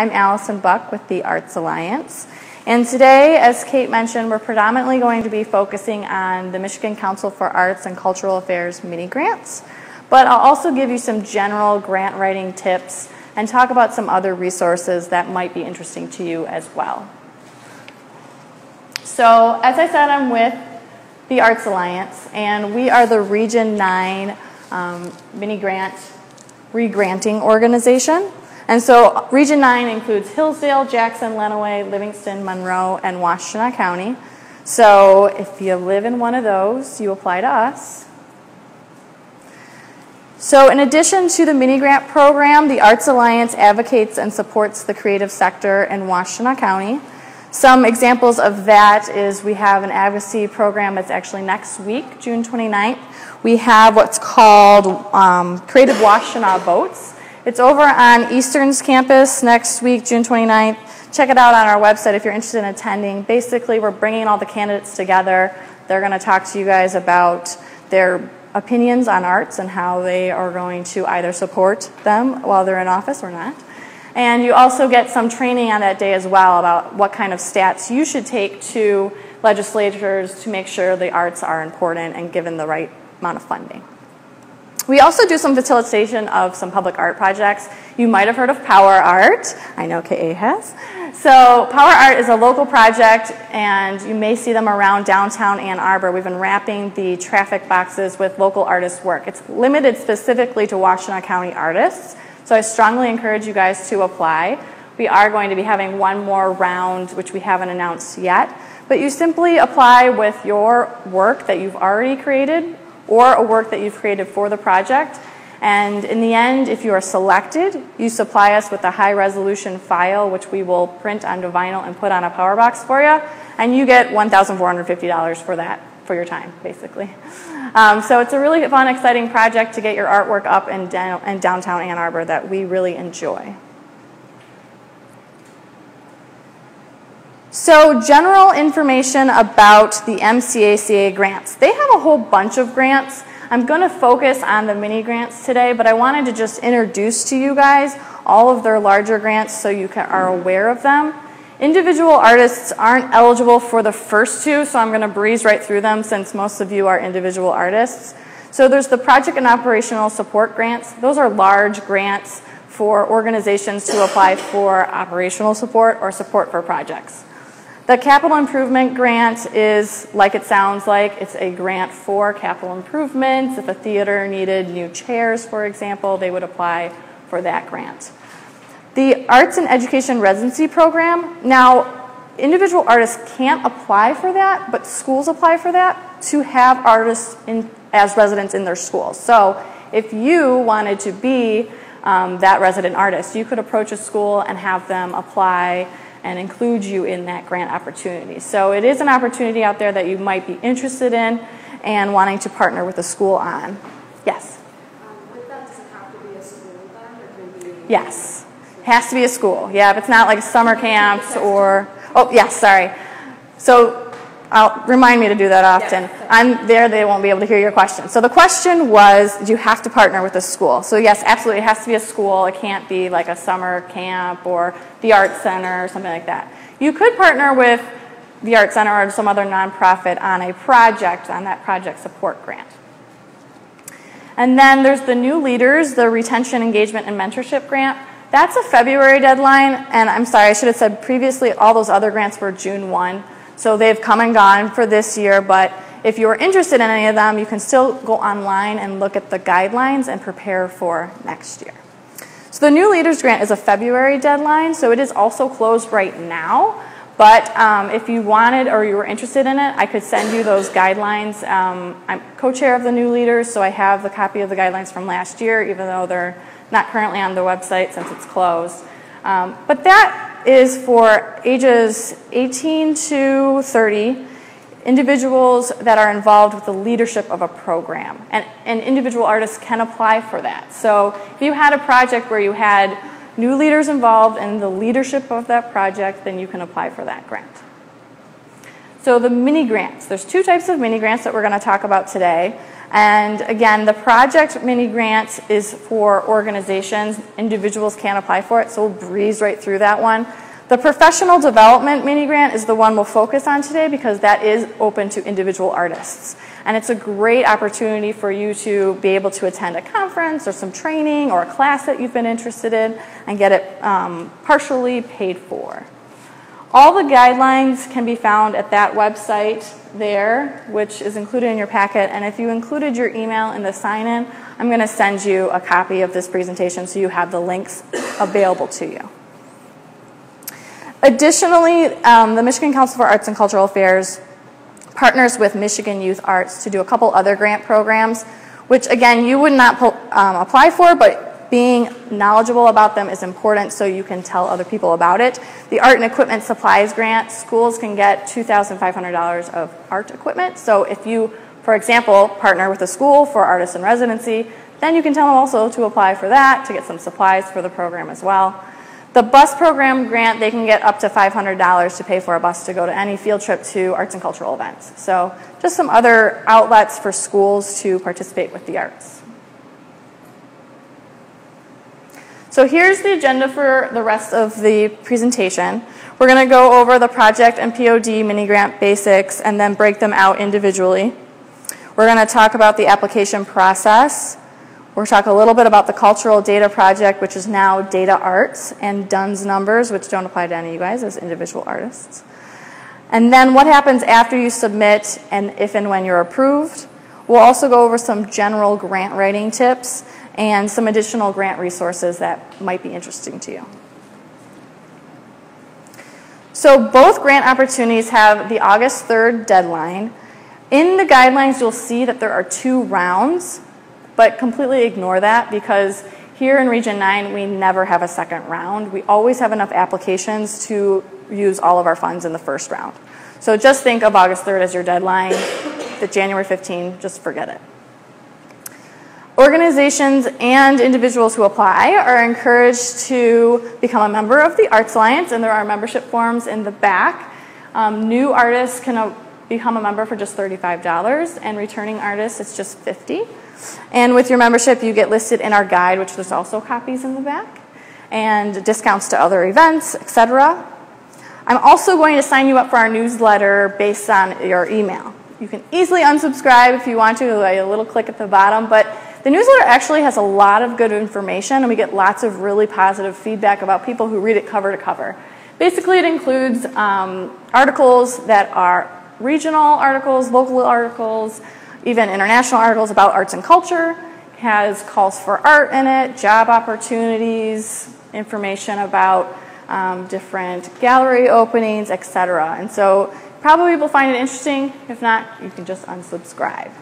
I'm Allison Buck with the Arts Alliance, and today, as Kate mentioned, we're predominantly going to be focusing on the Michigan Council for Arts and Cultural Affairs mini grants, but I'll also give you some general grant writing tips and talk about some other resources that might be interesting to you as well. So, as I said, I'm with the Arts Alliance, and we are the Region 9 mini grant re-granting organization. And so Region 9 includes Hillsdale, Jackson, Lenawee, Livingston, Monroe, and Washtenaw County. So if you live in one of those, you apply to us. So in addition to the mini grant program, the Arts Alliance advocates and supports the creative sector in Washtenaw County. Some examples of that is we have an advocacy program that's actually next week, June 29th. We have what's called Creative Washtenaw Boats. It's over on Eastern's campus next week, June 29th. Check it out on our website if you're interested in attending. Basically, we're bringing all the candidates together. They're going to talk to you guys about their opinions on arts and how they are going to either support them while they're in office or not. And you also get some training on that day as well about what kind of stats you should take to legislators to make sure the arts are important and given the right amount of funding. We also do some facilitation of some public art projects. You might have heard of Power Art. I know KA has. So Power Art is a local project, and you may see them around downtown Ann Arbor. We've been wrapping the traffic boxes with local artists' work. It's limited specifically to Washtenaw County artists, so I strongly encourage you guys to apply. We are going to be having one more round, which we haven't announced yet, but you simply apply with your work that you've already created or a work that you've created for the project. And in the end, if you are selected, you supply us with a high-resolution file, which we will print onto vinyl and put on a power box for you, and you get $1,450 for that, for your time, basically. So it's a really fun, exciting project to get your artwork up in downtown Ann Arbor that we really enjoy. So general information about the MCACA grants. They have a whole bunch of grants. I'm going to focus on the mini grants today, but I wanted to just introduce to you guys all of their larger grants so you are aware of them. Individual artists aren't eligible for the first two, so I'm going to breeze right through them since most of you are individual artists. So there's the project and operational support grants. Those are large grants for organizations to apply for operational support or support for projects. The capital improvement grant is, like it sounds like, it's a grant for capital improvements. If a theater needed new chairs, for example, they would apply for that grant. The Arts and Education Residency Program, now individual artists can't apply for that, but schools apply for that to have artists as residents in their schools. So if you wanted to be that resident artist, you could approach a school and have them apply and include you in that grant opportunity. So it is an opportunity out there that you might be interested in and wanting to partner with a school on. Yes? With that, does it have to be a school then? Or can it be yes. It has to be a school. Yeah, if it's not like summer camps or, oh, yes, sorry. So remind me to do that often. Yes. I'm there, they won't be able to hear your question. So the question was, do you have to partner with a school? So yes, absolutely, it has to be a school. It can't be like a summer camp or the Art Center or something like that. You could partner with the Art Center or some other nonprofit on a project, on that project support grant. And then there's the New Leaders, the Retention, Engagement, and Mentorship grant. That's a February deadline, and I'm sorry, I should have said previously all those other grants were June 1. So they've come and gone for this year, but if you're interested in any of them, you can still go online and look at the guidelines and prepare for next year. So the New Leaders Grant is a February deadline, so it is also closed right now. But if you wanted or you were interested in it, I could send you those guidelines. I'm co-chair of the New Leaders, so I have the copy of the guidelines from last year, even though they're not currently on the website since it's closed. But that is for ages 18 to 30, individuals that are involved with the leadership of a program. And individual artists can apply for that. So if you had a project where you had new leaders involved in the leadership of that project, then you can apply for that grant. So the mini grants. There's two types of mini grants that we're going to talk about today. And again, the project mini grant is for organizations. Individuals can't apply for it, so we'll breeze right through that one. The professional development mini grant is the one we'll focus on today because that is open to individual artists. And it's a great opportunity for you to be able to attend a conference or some training or a class that you've been interested in and get it partially paid for. All the guidelines can be found at that website there, which is included in your packet. And if you included your email in the sign-in, I'm going to send you a copy of this presentation so you have the links available to you. Additionally, the Michigan Council for Arts and Cultural Affairs partners with Michigan Youth Arts to do a couple other grant programs, which again, you would not apply for, but being knowledgeable about them is important so you can tell other people about it. The Art and Equipment Supplies Grant, schools can get $2,500 of art equipment. So if you, for example, partner with a school for artist in residency, then you can tell them also to apply for that to get some supplies for the program as well. The bus program grant, they can get up to $500 to pay for a bus to go to any field trip to arts and cultural events. So just some other outlets for schools to participate with the arts. So here's the agenda for the rest of the presentation. We're going to go over the project and POD mini grant basics and then break them out individually. We're going to talk about the application process. We'll talk a little bit about the cultural data project, which is now data arts, and Dunn's numbers, which don't apply to any of you guys as individual artists. And then what happens after you submit and if and when you're approved. We'll also go over some general grant writing tips and some additional grant resources that might be interesting to you. So both grant opportunities have the August 3rd deadline. In the guidelines, you'll see that there are 2 rounds, but completely ignore that because here in Region 9, we never have a second round. We always have enough applications to use all of our funds in the first round. So just think of August 3rd as your deadline. The January 15, just forget it. Organizations and individuals who apply are encouraged to become a member of the Arts Alliance, and there are membership forms in the back. New artists can become a member for just $35, and returning artists, it's just $50. And with your membership, you get listed in our guide, which there's also copies in the back, and discounts to other events, etc. I'm also going to sign you up for our newsletter based on your email. You can easily unsubscribe if you want to, like a little click at the bottom, but the newsletter actually has a lot of good information, and we get lots of really positive feedback about people who read it cover to cover. Basically, it includes articles that are regional articles, local articles, even international articles about arts and culture. It has calls for art in it, job opportunities, information about different gallery openings, etc. And so probably will find it interesting. If not, you can just unsubscribe.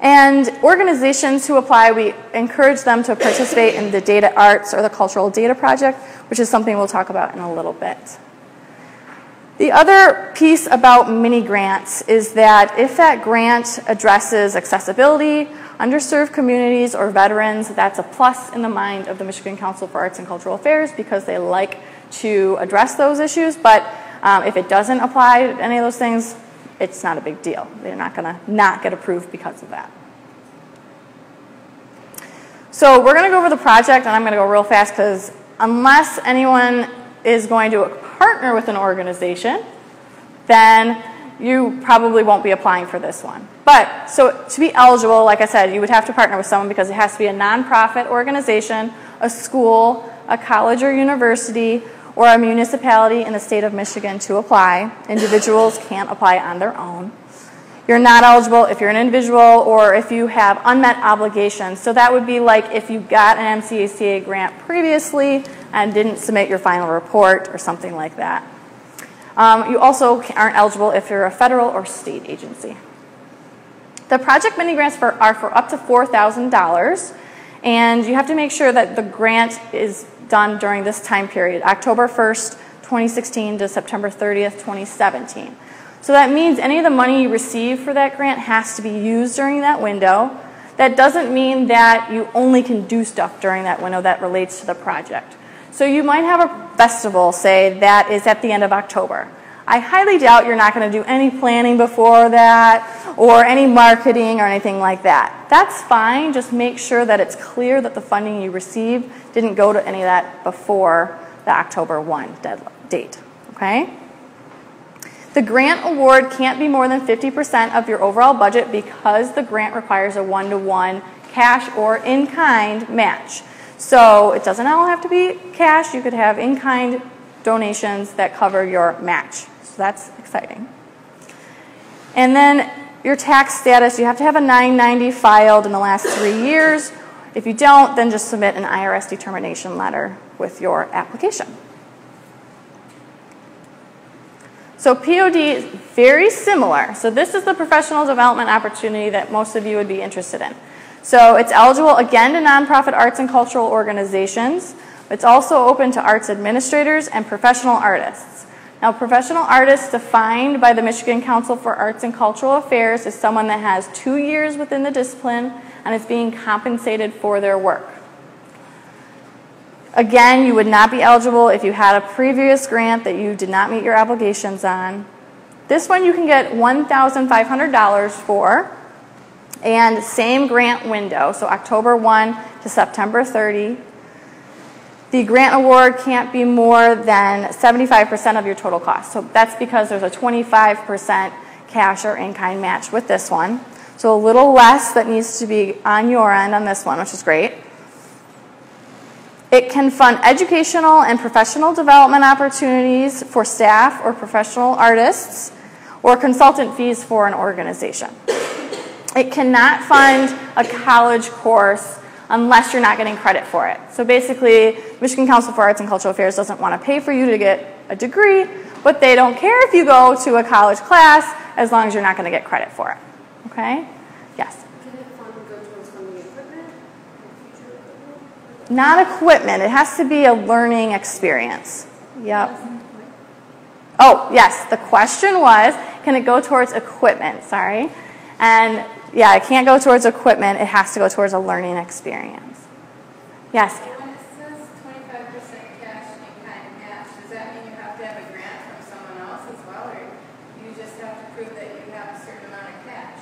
And organizations who apply, we encourage them to participate in the data arts or the cultural data project, which is something we'll talk about in a little bit. The other piece about mini grants is that if that grant addresses accessibility, underserved communities, or veterans, that's a plus in the mind of the Michigan Council for Arts and Cultural Affairs because they like to address those issues. But if it doesn't apply to any of those things, it's not a big deal. They're not going to not get approved because of that. So we're going to go over the project, and I'm going to go real fast because unless anyone is going to partner with an organization, then you probably won't be applying for this one. But so to be eligible, like I said, you would have to partner with someone because it has to be a nonprofit organization, a school, a college or university, or a municipality in the state of Michigan to apply. Individuals can't apply on their own. You're not eligible if you're an individual or if you have unmet obligations. So that would be like if you got an MCACA grant previously and didn't submit your final report or something like that. You also aren't eligible if you're a federal or state agency. The project mini grants are for up to $4,000, and you have to make sure that the grant is done during this time period, October 1st, 2016 to September 30th, 2017. So that means any of the money you receive for that grant has to be used during that window. That doesn't mean that you only can do stuff during that window that relates to the project. So you might have a festival, say, that is at the end of October. I highly doubt you're not going to do any planning before that or any marketing or anything like that. That's fine. Just make sure that it's clear that the funding you received didn't go to any of that before the October 1 date. Okay? The grant award can't be more than 50% of your overall budget because the grant requires a 1-to-1 cash or in-kind match. So it doesn't all have to be cash. You could have in-kind donations that cover your match. So that's exciting. And then your tax status, you have to have a 990 filed in the last 3 years. If you don't, then just submit an IRS determination letter with your application. So POD is very similar. So this is the professional development opportunity that most of you would be interested in. So it's eligible, again, to nonprofit arts and cultural organizations. It's also open to arts administrators and professional artists. Now, professional artists defined by the Michigan Council for Arts and Cultural Affairs is someone that has 2 years within the discipline and is being compensated for their work. Again, you would not be eligible if you had a previous grant that you did not meet your obligations on. This one you can get $1,500 for, and same grant window, so October 1 to September 30. The grant award can't be more than 75% of your total cost. So that's because there's a 25% cash or in-kind match with this one. So a little less that needs to be on your end on this one, which is great. It can fund educational and professional development opportunities for staff or professional artists or consultant fees for an organization. It cannot fund a college course unless you're not getting credit for it. So basically, Michigan Council for Arts and Cultural Affairs doesn't want to pay for you to get a degree, but they don't care if you go to a college class as long as you're not going to get credit for it. Okay? Yes? Can it fund go towards funding equipment or future equipment? Not equipment. It has to be a learning experience. Yep. Oh, yes. The question was, can it go towards equipment? Sorry. And yeah, it can't go towards equipment. It has to go towards a learning experience. Yes? When it says 25% cash in kind match, does that mean you have to have a grant from someone else as well, or you just have to prove that you have a certain amount of cash?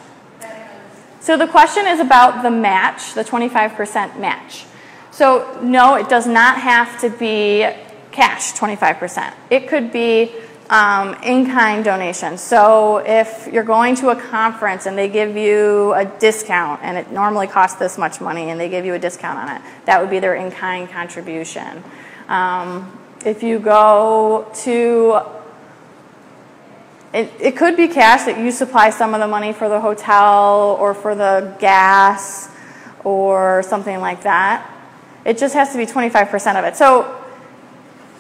So the question is about the match, the 25% match. So no, it does not have to be cash, 25%. It could be in-kind donation. So if you're going to a conference and they give you a discount, and it normally costs this much money, and they give you a discount on it, that would be their in-kind contribution. If you go to, it could be cash that you supply some of the money for the hotel or for the gas or something like that. It just has to be 25% of it. So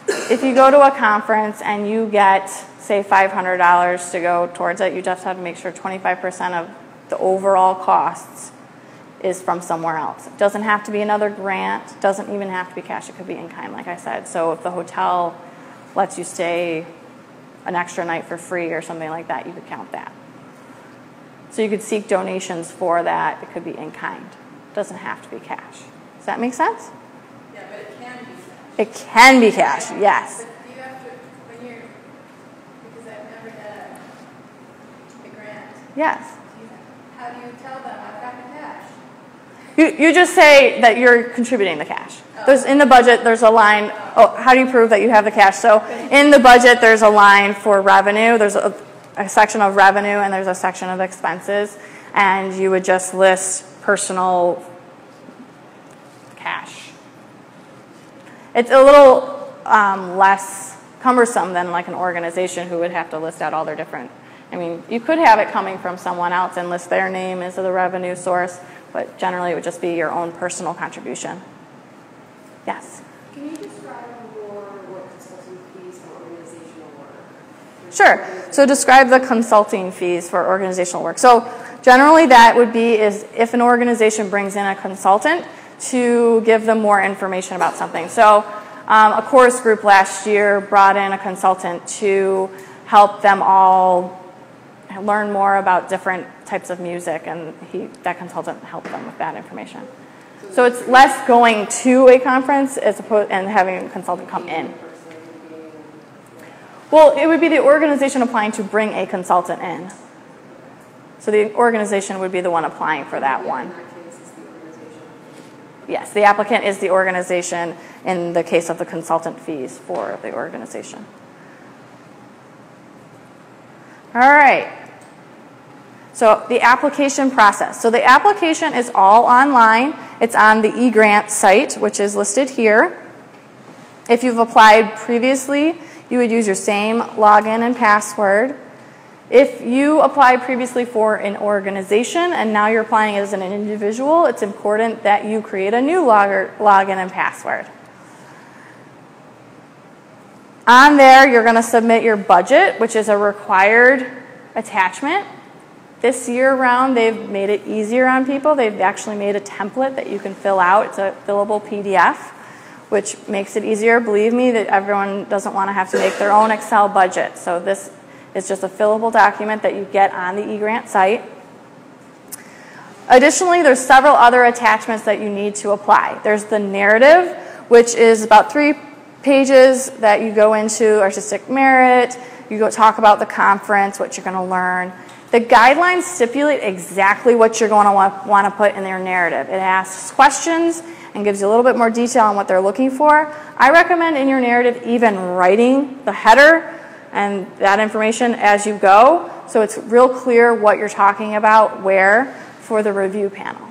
if you go to a conference and you get, say, $500 to go towards it, you just have to make sure 25% of the overall costs is from somewhere else. It doesn't have to be another grant. It doesn't even have to be cash. It could be in-kind, like I said. So if the hotel lets you stay an extra night for free or something like that, you could count that. So you could seek donations for that. It could be in-kind. It doesn't have to be cash. Does that make sense? Yeah, but it can be cash. It can be cash, yes. But do you have to, when you're, because I've never had a grant. Yes. How do you tell them I've got the cash? You just say that you're contributing the cash. There's, in the budget, there's a line, how do you prove that you have the cash? So in the budget, there's a line for revenue. There's a section of revenue, and there's a section of expenses. And you would just list personal cash. It's a little less cumbersome than like an organization who would have to list out all their different, I mean, you could have it coming from someone else and list their name as the revenue source, but generally it would just be your own personal contribution. Yes? Can you describe more what consulting fees for organizational work? Sure. So describe the consulting fees for organizational work. So generally that would be is if an organization brings in a consultant to give them more information about something. So a chorus group last year brought in a consultant to help them all learn more about different types of music, and that consultant helped them with that information. So it's less going to a conference as opposed and having a consultant come in. Well, it would be the organization applying to bring a consultant in. So the organization would be the one applying for that one. In that case, it's the organization. Yes, the applicant is the organization in the case of the consultant fees for the organization. All right. So the application process. So the application is all online. It's on the eGrant site, which is listed here. If you've applied previously, you would use your same login and password. If you applied previously for an organization and now you're applying as an individual, it's important that you create a new login and password. On there, you're going to submit your budget, which is a required attachment. This year round, they've made it easier on people. They've actually made a template that you can fill out. It's a fillable PDF, which makes it easier. Believe me, that everyone doesn't want to have to make their own Excel budget. So this is just a fillable document that you get on the eGrant site. Additionally, there's several other attachments that you need to apply. There's the narrative, which is about 3 pages that you go into artistic merit. You go talk about the conference, what you're going to learn. The guidelines stipulate exactly what you're going to want to put in their narrative. It asks questions and gives you a little bit more detail on what they're looking for. I recommend in your narrative even writing the header and that information as you go, so it's real clear what you're talking about where for the review panel.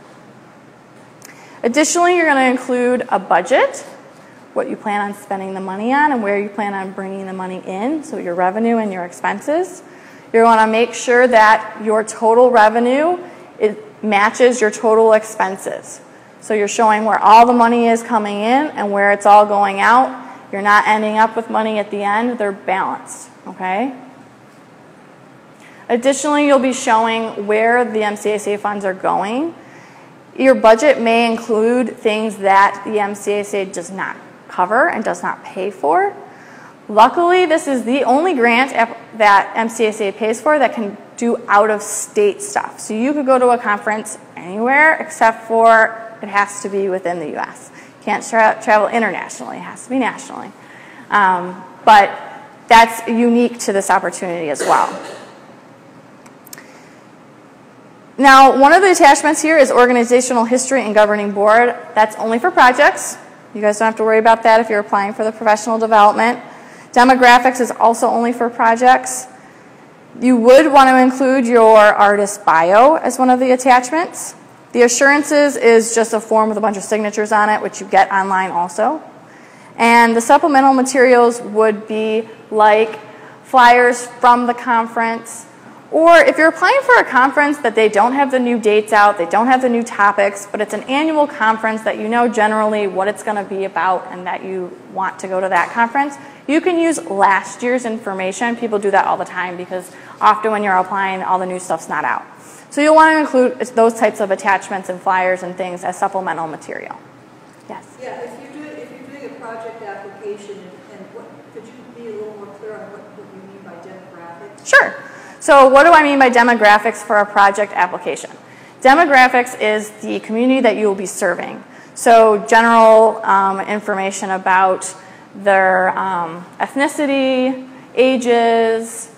Additionally, you're going to include a budget, what you plan on spending the money on and where you plan on bringing the money in, so your revenue and your expenses. You're going to make sure that your total revenue matches your total expenses. So you're showing where all the money is coming in and where it's all going out. You're not ending up with money at the end. They're balanced, okay? Additionally, you'll be showing where the MCACA funds are going. Your budget may include things that the MCACA does not cover and does not pay for. Luckily, this is the only grant that MCACA pays for that can do out-of-state stuff. So you could go to a conference anywhere except for it has to be within the U.S. Can't travel internationally. It has to be nationally. But that's unique to this opportunity as well. Now, one of the attachments here is organizational history and governing board. That's only for projects. You guys don't have to worry about that if you're applying for the professional development. Demographics is also only for projects. You would want to include your artist bio as one of the attachments. The assurances is just a form with a bunch of signatures on it, which you get online also. And the supplemental materials would be like flyers from the conference, or if you're applying for a conference that they don't have the new dates out, they don't have the new topics, but it's an annual conference that you know generally what it's going to be about and that you want to go to that conference, you can use last year's information. People do that all the time because often when you're applying, all the new stuff's not out. So you'll want to include those types of attachments and flyers and things as supplemental material. Yes? Yeah, if you're doing a project application, and could you be a little more clear on what you mean by demographics? Sure. So what do I mean by demographics for a project application? Demographics is the community that you will be serving. So general information about their ethnicity, ages,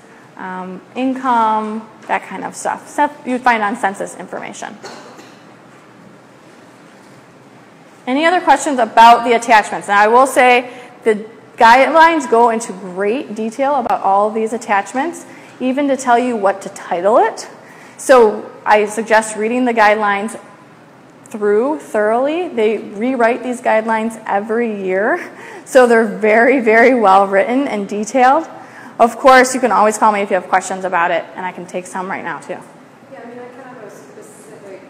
income, that kind of stuff you'd find on census information. Any other questions about the attachments? Now I will say the guidelines go into great detail about all of these attachments, even to tell you what to title it. So I suggest reading the guidelines through thoroughly. They rewrite these guidelines every year, so they're very, very well written and detailed. Of course, you can always call me if you have questions about it, and I can take some right now too. Yeah, I mean, I kind of have a specific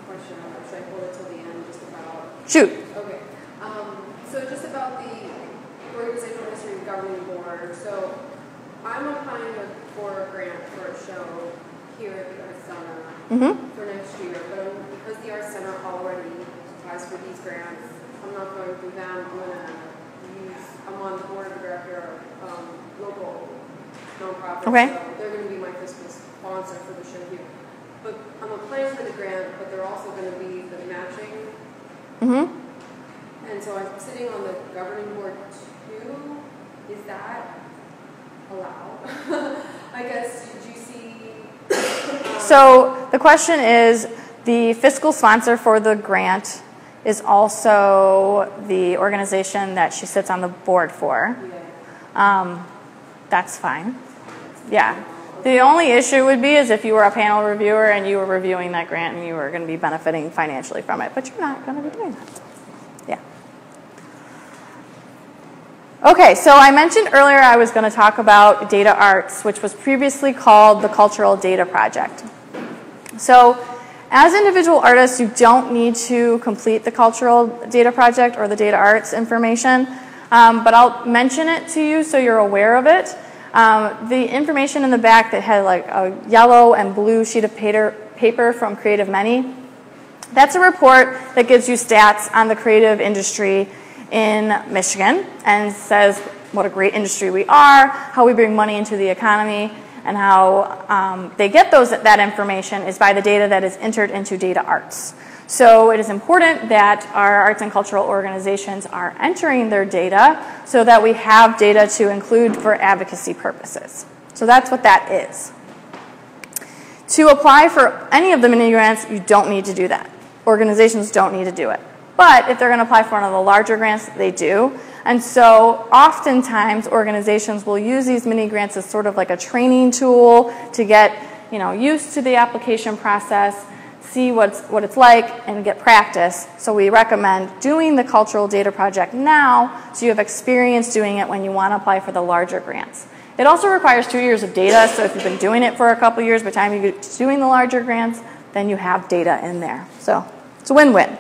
question, or should I hold it till the end, just about... Shoot. Okay. So just about the organizational history and governing board. So I'm applying for a grant for a show here at the Art Center for next year, but because the Art Center already applies for these grants, I'm not going through them. I'm on the board of director of local nonprofit, okay. So they're going to be my fiscal sponsor for the show here. But I'm applying for the grant, but they're also going to be the matching. And so I'm sitting on the governing board too. Is that allow? I guess, did you see? So the question is, the fiscal sponsor for the grant is also the organization that she sits on the board for. That's fine. Yeah. The only issue would be is if you were a panel reviewer and you were reviewing that grant and you were going to be benefiting financially from it, but you're not going to be doing that. Yeah. Okay, so I mentioned earlier I was going to talk about data arts, which was previously called the Cultural Data Project. So as individual artists, you don't need to complete the Cultural Data Project or the data arts information, but I'll mention it to you so you're aware of it. The information in the back that had like a yellow and blue sheet of paper from Creative Many, that's a report that gives you stats on the creative industry in Michigan and says what a great industry we are, how we bring money into the economy, and how they get that information is by the data that is entered into data arts. So it is important that our arts and cultural organizations are entering their data so that we have data to include for advocacy purposes. So that's what that is. To apply for any of the mini grants, you don't need to do that. Organizations don't need to do it. But if they're going to apply for one of the larger grants, they do. And so oftentimes organizations will use these mini grants as sort of like a training tool to get used to the application process, see what it's like, and get practice. So we recommend doing the Cultural Data Project now so you have experience doing it when you want to apply for the larger grants. It also requires 2 years of data, so if you've been doing it for a couple years, by the time you get to doing the larger grants, then you have data in there. So it's a win-win.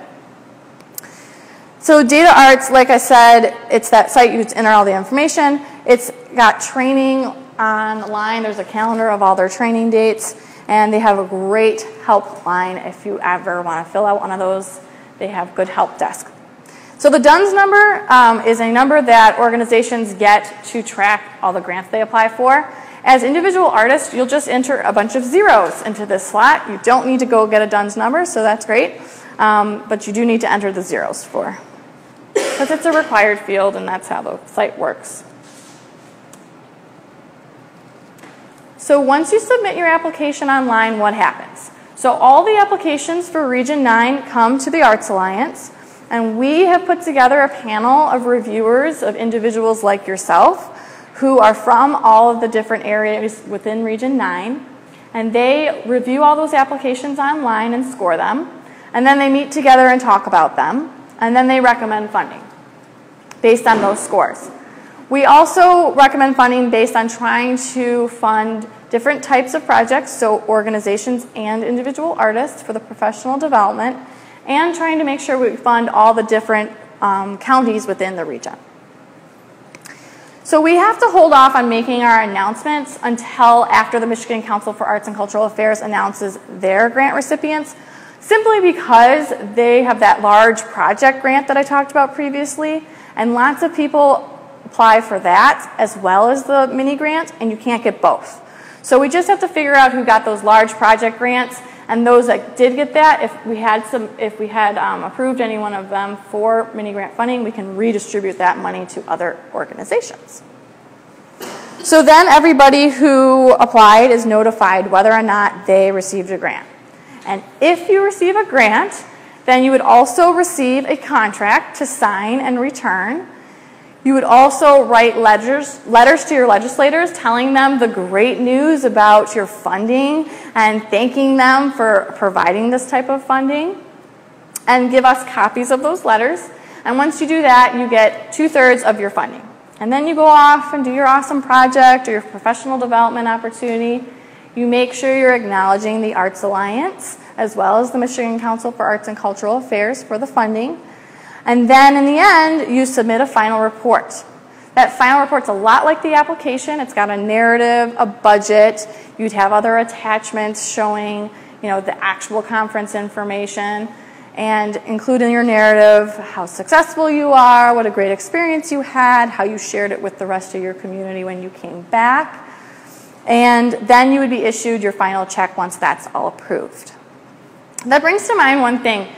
So data arts, like I said, it's that site you enter all the information. It's got training online. There's a calendar of all their training dates. And they have a great help line if you ever want to fill out one of those. They have good help desk. So the DUNS number is a number that organizations get to track all the grants they apply for. As individual artists, you'll just enter a bunch of zeros into this slot. You don't need to go get a DUNS number, so that's great. But you do need to enter the zeros because it's a required field, and that's how the site works. So once you submit your application online, what happens? So all the applications for Region 9 come to the Arts Alliance, and we have put together a panel of reviewers of individuals like yourself who are from all of the different areas within Region 9, and they review all those applications online and score them, and then they meet together and talk about them, and then they recommend funding based on those scores. We also recommend funding based on trying to fund different types of projects, so organizations and individual artists for the professional development, and trying to make sure we fund all the different counties within the region. So we have to hold off on making our announcements until after the Michigan Council for Arts and Cultural Affairs announces their grant recipients, simply because they have that large project grant that I talked about previously, and lots of people apply for that as well as the mini grant, and you can't get both. So we just have to figure out who got those large project grants, and those that did get that, if we had approved any one of them for mini grant funding, we can redistribute that money to other organizations. So then everybody who applied is notified whether or not they received a grant. And if you receive a grant, then you would also receive a contract to sign and return. You would also write letters to your legislators telling them the great news about your funding and thanking them for providing this type of funding, and give us copies of those letters. And once you do that, you get 2/3 of your funding. And then you go off and do your awesome project or your professional development opportunity. You make sure you're acknowledging the Arts Alliance as well as the Michigan Council for Arts and Cultural Affairs for the funding. And then in the end, you submit a final report. That final report's a lot like the application. It's got a narrative, a budget. You'd have other attachments showing, the actual conference information, and include in your narrative how successful you are, what a great experience you had, how you shared it with the rest of your community when you came back. And then you would be issued your final check once that's all approved. That brings to mind one thing.